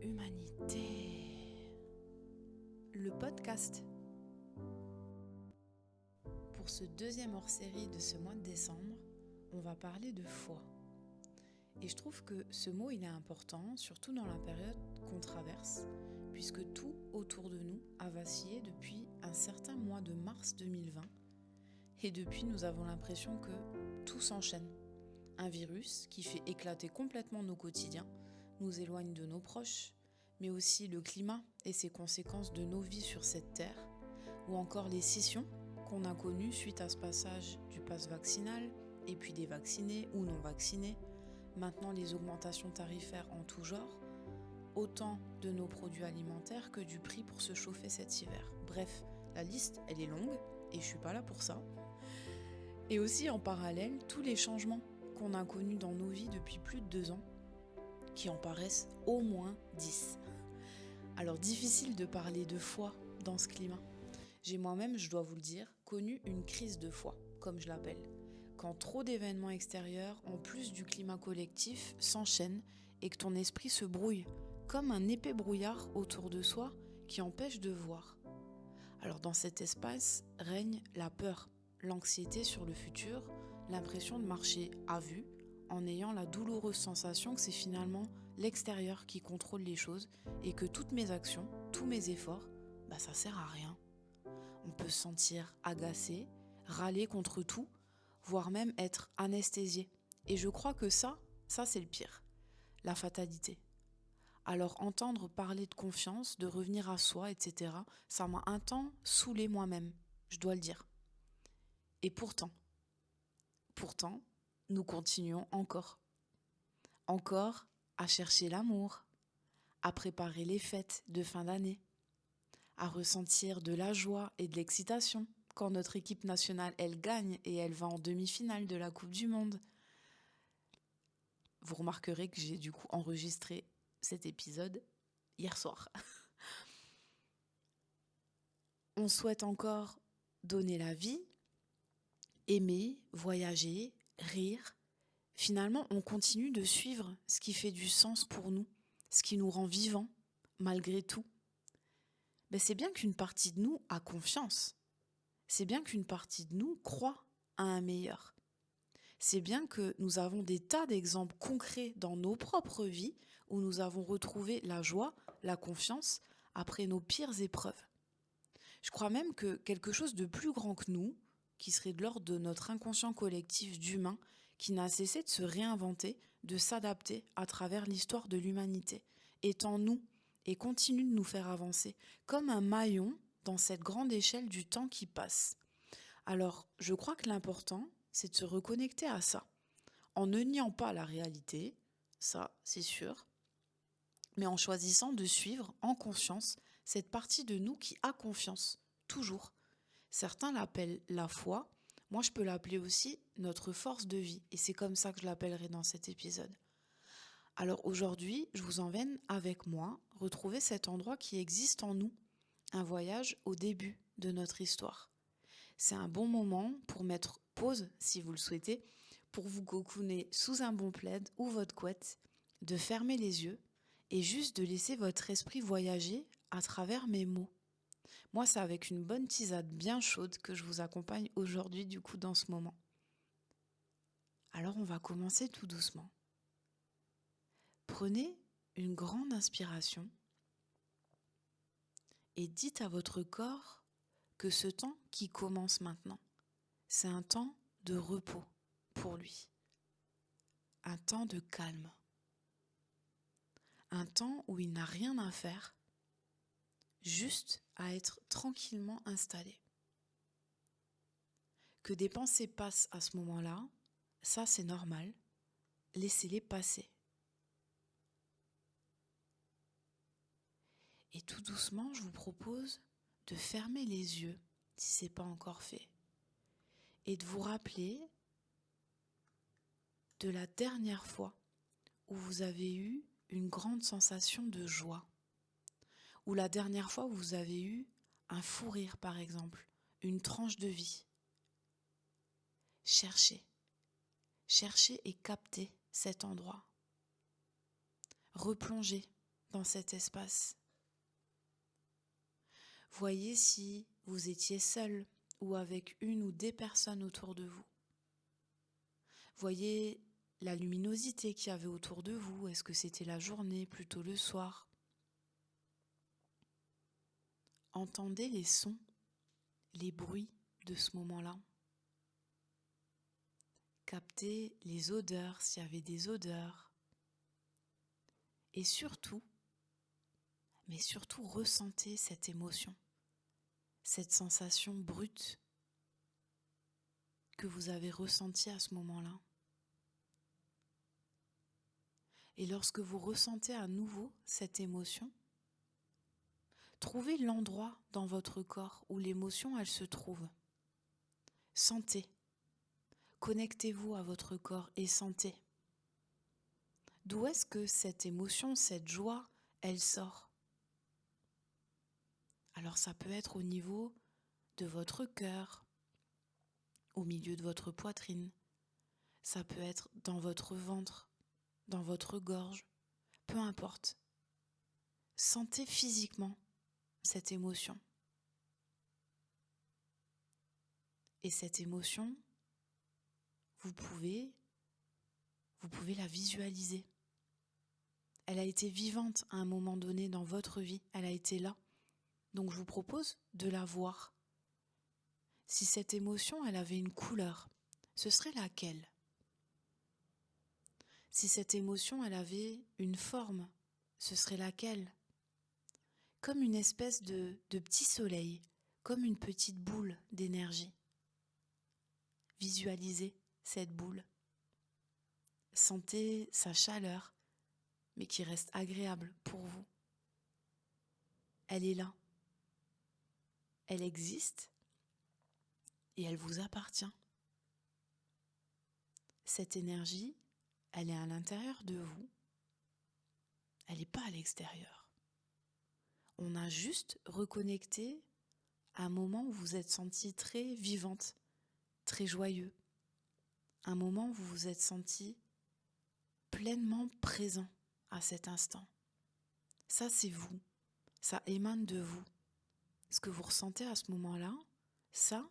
Humanité. Le podcast. Pour ce deuxième hors-série de ce mois de décembre, on va parler de foi. Et je trouve que ce mot il est important, surtout dans la période qu'on traverse, puisque tout autour de nous a vacillé depuis un certain mois de mars 2020. Et depuis, nous avons l'impression que tout s'enchaîne. Un virus qui fait éclater complètement nos quotidiens, nous éloigne de nos proches, mais aussi le climat et ses conséquences de nos vies sur cette terre, ou encore les scissions qu'on a connues suite à ce passage du pass vaccinal, et puis des vaccinés ou non vaccinés, maintenant les augmentations tarifaires en tout genre, autant de nos produits alimentaires que du prix pour se chauffer cet hiver. Bref, la liste, elle est longue, et je suis pas là pour ça. Et aussi en parallèle, tous les changements qu'on a connus dans nos vies depuis plus de 2 ans, qui en paraissent au moins 10. Alors difficile de parler de foi dans ce climat. J'ai moi-même, je dois vous le dire, connu une crise de foi, comme je l'appelle, quand trop d'événements extérieurs, en plus du climat collectif, s'enchaînent et que ton esprit se brouille, comme un épais brouillard autour de soi qui empêche de voir. Alors dans cet espace règne la peur, l'anxiété sur le futur, l'impression de marcher à vue, en ayant la douloureuse sensation que c'est finalement l'extérieur qui contrôle les choses et que toutes mes actions, tous mes efforts, ça sert à rien. On peut se sentir agacé, râler contre tout, voire même être anesthésié. Et je crois que ça c'est le pire, la fatalité. Alors entendre parler de confiance, de revenir à soi, etc., ça m'a un temps saoulée moi-même, je dois le dire. Et pourtant, nous continuons encore à chercher l'amour, à préparer les fêtes de fin d'année, à ressentir de la joie et de l'excitation quand notre équipe nationale, elle gagne et elle va en demi-finale de la Coupe du Monde. Vous remarquerez que j'ai du coup enregistré cet épisode hier soir. On souhaite encore donner la vie, aimer, voyager, rire. Finalement, on continue de suivre ce qui fait du sens pour nous, ce qui nous rend vivants, malgré tout. C'est bien qu'une partie de nous a confiance. C'est bien qu'une partie de nous croit à un meilleur. C'est bien que nous avons des tas d'exemples concrets dans nos propres vies où nous avons retrouvé la joie, la confiance après nos pires épreuves. Je crois même que quelque chose de plus grand que nous, qui serait de l'ordre de notre inconscient collectif d'humains, qui n'a cessé de se réinventer, de s'adapter à travers l'histoire de l'humanité, est en nous et continue de nous faire avancer, comme un maillon dans cette grande échelle du temps qui passe. Alors, je crois que l'important, c'est de se reconnecter à ça, en ne niant pas la réalité, ça c'est sûr, mais en choisissant de suivre en conscience cette partie de nous qui a confiance, toujours. Certains l'appellent la foi, moi je peux l'appeler aussi notre force de vie, et c'est comme ça que je l'appellerai dans cet épisode. Alors aujourd'hui, je vous emmène avec moi retrouver cet endroit qui existe en nous, un voyage au début de notre histoire. C'est un bon moment pour mettre pause, si vous le souhaitez, pour vous cocooner sous un bon plaid ou votre couette, de fermer les yeux et juste de laisser votre esprit voyager à travers mes mots. Moi, c'est avec une bonne tisane bien chaude que je vous accompagne aujourd'hui du coup dans ce moment. Alors on va commencer tout doucement. Prenez une grande inspiration et dites à votre corps que ce temps qui commence maintenant, c'est un temps de repos pour lui, un temps de calme, un temps où il n'a rien à faire, juste à être tranquillement installé. Que des pensées passent à ce moment-là, ça c'est normal, laissez-les passer. Et tout doucement, je vous propose de fermer les yeux si ce n'est pas encore fait et de vous rappeler de la dernière fois où vous avez eu une grande sensation de joie, ou la dernière fois où vous avez eu un fou rire par exemple, une tranche de vie. Cherchez et captez cet endroit. Replongez dans cet espace. Voyez si vous étiez seul ou avec une ou des personnes autour de vous. Voyez la luminosité qu'il y avait autour de vous. Est-ce que c'était la journée, plutôt le soir? Entendez les sons, les bruits de ce moment-là. Captez les odeurs, s'il y avait des odeurs. Et surtout, mais surtout ressentez cette émotion, cette sensation brute que vous avez ressentie à ce moment-là. Et lorsque vous ressentez à nouveau cette émotion, trouvez l'endroit dans votre corps où l'émotion elle se trouve. Sentez. Connectez-vous à votre corps et sentez. D'où est-ce que cette émotion, cette joie, elle sort? Alors ça peut être au niveau de votre cœur, au milieu de votre poitrine. Ça peut être dans votre ventre, dans votre gorge, peu importe. Sentez physiquement cette émotion. Et cette émotion, vous pouvez la visualiser. Elle a été vivante à un moment donné dans votre vie, elle a été là. Donc je vous propose de la voir. Si cette émotion, elle avait une couleur, ce serait laquelle? Si cette émotion, elle avait une forme, ce serait laquelle? Comme une espèce de petit soleil, comme une petite boule d'énergie. Visualisez cette boule. Sentez sa chaleur, mais qui reste agréable pour vous. Elle est là. Elle existe et elle vous appartient. Cette énergie, elle est à l'intérieur de vous. Elle n'est pas à l'extérieur. On a juste reconnecté à un moment où vous vous êtes senti très vivante, très joyeux. Un moment où vous vous êtes senti pleinement présent à cet instant. Ça, c'est vous. Ça émane de vous. Ce que vous ressentez à ce moment-là, ça,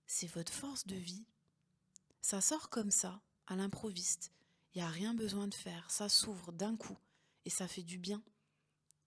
c'est votre force de vie. Ça sort comme ça, à l'improviste. Il n'y a rien besoin de faire. Ça s'ouvre d'un coup et ça fait du bien.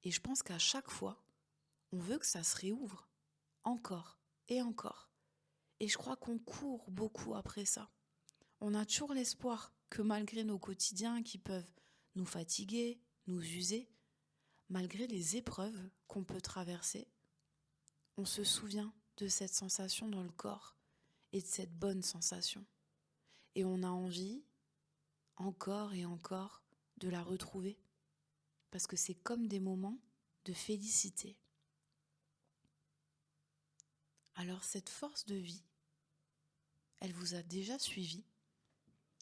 Et je pense qu'à chaque fois, on veut que ça se réouvre. Encore et encore. Et je crois qu'on court beaucoup après ça. On a toujours l'espoir que malgré nos quotidiens qui peuvent nous fatiguer, nous user, malgré les épreuves qu'on peut traverser, on se souvient de cette sensation dans le corps et de cette bonne sensation. Et on a envie, encore et encore, de la retrouver. Parce que c'est comme des moments de félicité. Alors cette force de vie, elle vous a déjà suivi.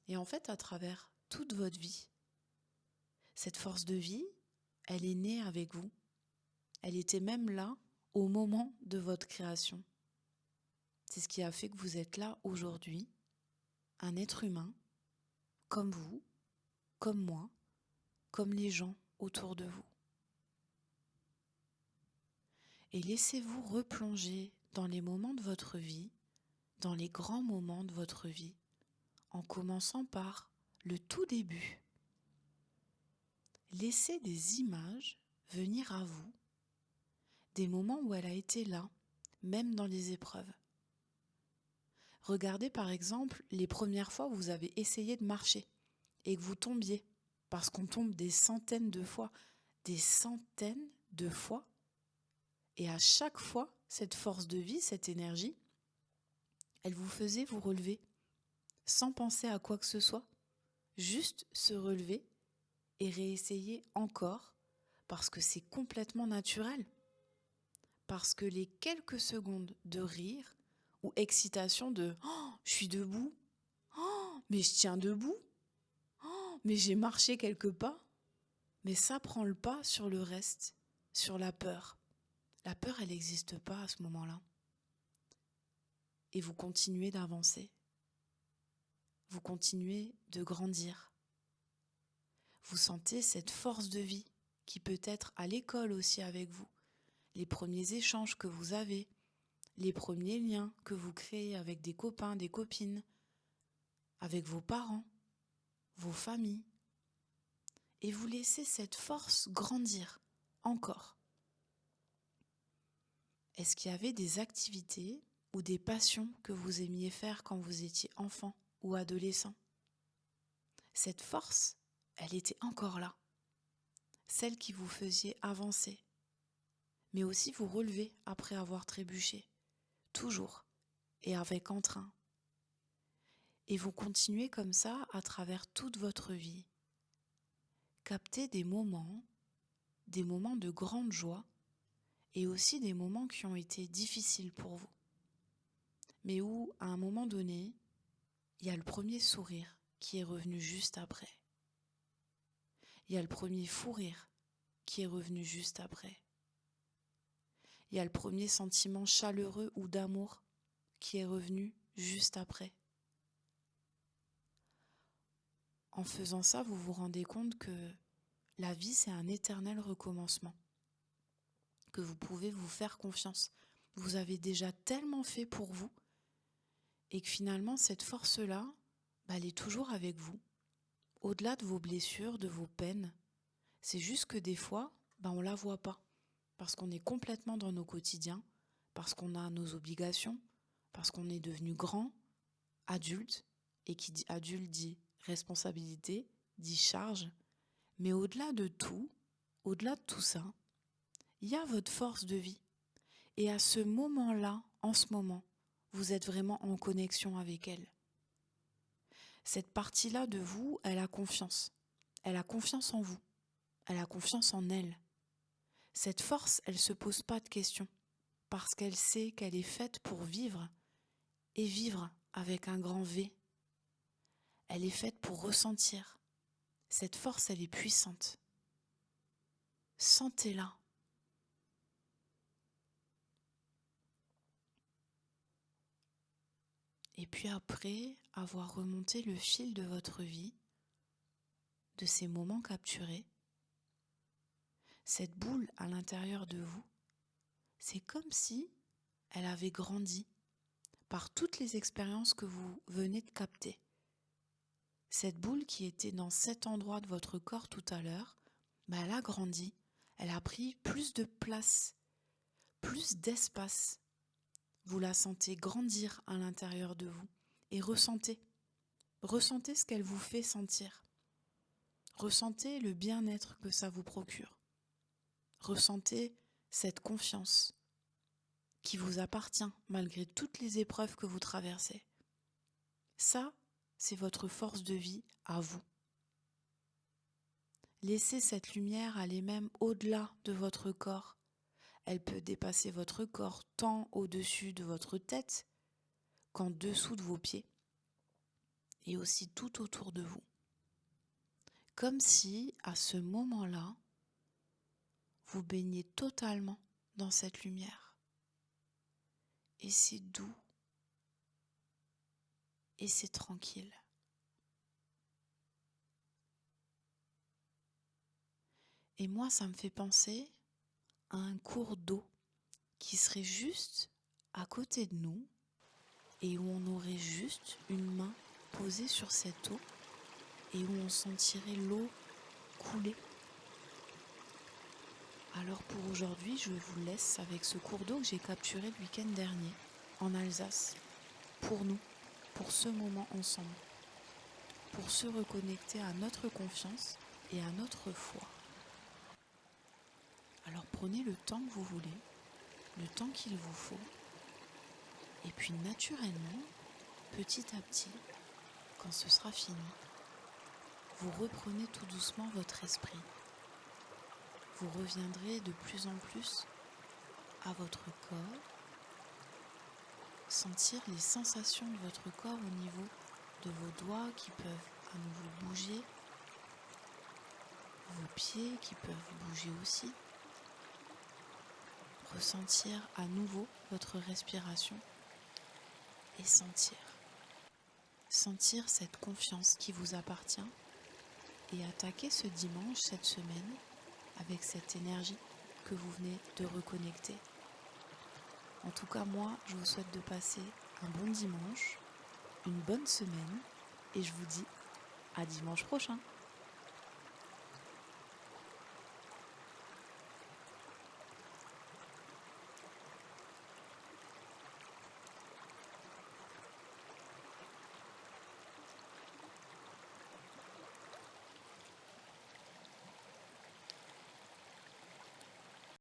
Et en fait, à travers toute votre vie, cette force de vie, elle est née avec vous. Elle était même là au moment de votre création. C'est ce qui a fait que vous êtes là aujourd'hui, un être humain, comme vous, comme moi, comme les gens autour de vous. Et laissez-vous replonger dans les moments de votre vie, dans les grands moments de votre vie, en commençant par le tout début. Laissez des images venir à vous, des moments où elle a été là, même dans les épreuves. Regardez par exemple les premières fois où vous avez essayé de marcher et que vous tombiez, parce qu'on tombe des centaines de fois, et à chaque fois, cette force de vie, cette énergie, elle vous faisait vous relever, sans penser à quoi que ce soit, juste se relever et réessayer encore, parce que c'est complètement naturel, parce que les quelques secondes de rire ou excitation de « Oh, je suis debout, oh, mais je tiens debout, oh, mais j'ai marché quelques pas », mais ça prend le pas sur le reste, sur la peur. La peur, elle n'existe pas à ce moment-là. Et vous continuez d'avancer. Vous continuez de grandir. Vous sentez cette force de vie qui peut être à l'école aussi avec vous, les premiers échanges que vous avez, les premiers liens que vous créez avec des copains, des copines, avec vos parents, vos familles. Et vous laissez cette force grandir encore. Est-ce qu'il y avait des activités ou des passions que vous aimiez faire quand vous étiez enfant ou adolescent? Cette force, elle était encore là. Celle qui vous faisait avancer, mais aussi vous relever après avoir trébuché, toujours et avec entrain. Et vous continuez comme ça à travers toute votre vie. Captez des moments de grande joie et aussi des moments qui ont été difficiles pour vous. Mais où, à un moment donné, il y a le premier sourire qui est revenu juste après. Il y a le premier fou rire qui est revenu juste après. Il y a le premier sentiment chaleureux ou d'amour qui est revenu juste après. En faisant ça, vous vous rendez compte que la vie, c'est un éternel recommencement, que vous pouvez vous faire confiance. Vous avez déjà tellement fait pour vous et que finalement, cette force-là, elle est toujours avec vous. Au-delà de vos blessures, de vos peines, c'est juste que des fois, on ne la voit pas parce qu'on est complètement dans nos quotidiens, parce qu'on a nos obligations, parce qu'on est devenu grand, adulte, et qui dit adulte dit responsabilité, dit charge. Mais au-delà de tout ça, il y a votre force de vie. Et à ce moment-là, en ce moment, vous êtes vraiment en connexion avec elle. Cette partie-là de vous, elle a confiance. Elle a confiance en vous. Elle a confiance en elle. Cette force, elle ne se pose pas de questions parce qu'elle sait qu'elle est faite pour vivre et vivre avec un grand V. Elle est faite pour ressentir. Cette force, elle est puissante. Sentez-la. Et puis après avoir remonté le fil de votre vie, de ces moments capturés, cette boule à l'intérieur de vous, c'est comme si elle avait grandi par toutes les expériences que vous venez de capter. Cette boule qui était dans cet endroit de votre corps tout à l'heure, elle a grandi, elle a pris plus de place, plus d'espace. Vous la sentez grandir à l'intérieur de vous et ressentez ce qu'elle vous fait sentir. Ressentez le bien-être que ça vous procure. Ressentez cette confiance qui vous appartient malgré toutes les épreuves que vous traversez. Ça, c'est votre force de vie à vous. Laissez cette lumière aller même au-delà de votre corps. Elle peut dépasser votre corps tant au-dessus de votre tête qu'en dessous de vos pieds et aussi tout autour de vous. Comme si, à ce moment-là, vous baignez totalement dans cette lumière. Et c'est doux et c'est tranquille. Et moi, ça me fait penser à un cours d'eau qui serait juste à côté de nous et où on aurait juste une main posée sur cette eau et où on sentirait l'eau couler. Alors pour aujourd'hui, je vous laisse avec ce cours d'eau que j'ai capturé le week-end dernier en Alsace, pour nous, pour ce moment ensemble, pour se reconnecter à notre confiance et à notre foi. Alors prenez le temps que vous voulez, le temps qu'il vous faut, et puis naturellement, petit à petit, quand ce sera fini, vous reprenez tout doucement votre esprit. Vous reviendrez de plus en plus à votre corps, sentir les sensations de votre corps au niveau de vos doigts qui peuvent à nouveau bouger, vos pieds qui peuvent bouger aussi. Ressentir à nouveau votre respiration et sentir cette confiance qui vous appartient et attaquer ce dimanche, cette semaine, avec cette énergie que vous venez de reconnecter. En tout cas, moi, je vous souhaite de passer un bon dimanche, une bonne semaine, et je vous dis à dimanche prochain.